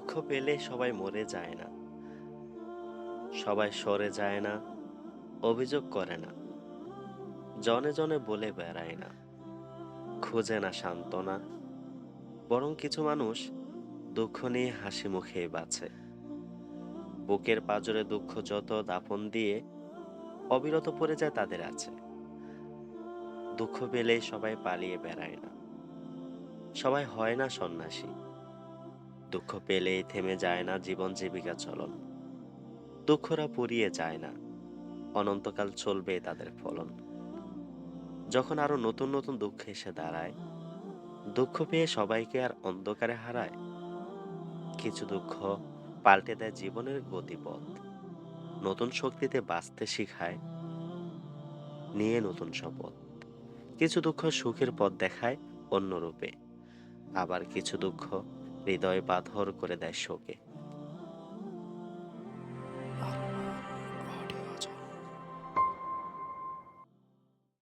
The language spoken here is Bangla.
দুঃখ পেলে সবাই মরে যায় না, সবাই সরে যায় না, অভিযোগ করে না, জনে জনে বলে বেড়ায় না, খোঁজে না সান্ত্বনা। বরং কিছু মানুষ দুঃখ নিয়ে হাসি মুখেই বাঁচে। বুকের পাঁজরে দুঃখ যত দাফন দিয়ে অবিরত পড়ে যায় তাদের আছে। দুঃখ পেলেই সবাই পালিয়ে বেড়ায় না, সবাই হয় না সন্ন্যাসী। দুঃখ পেলেই থেমে যায় না জীবন জীবিকা চলন। দুঃখরা পুড়িয়ে যায় না, অনন্তকাল চলবে তাদের ফলন। যখন আরো নতুন নতুন দুঃখ এসে দাঁড়ায়, দুঃখ পেয়ে সবাইকে আর অন্ধকারে হারায়। কিছু দুঃখ পাল্টে দেয় জীবনের গতিপথ, নতুন শক্তিতে বাঁচতে শিখায়, নিয়ে নতুন শপথ। কিছু দুঃখ সুখের পথ দেখায় অন্য রূপে, আবার কিছু দুঃখ হৃদয় পাথর করে দেয় শোকে।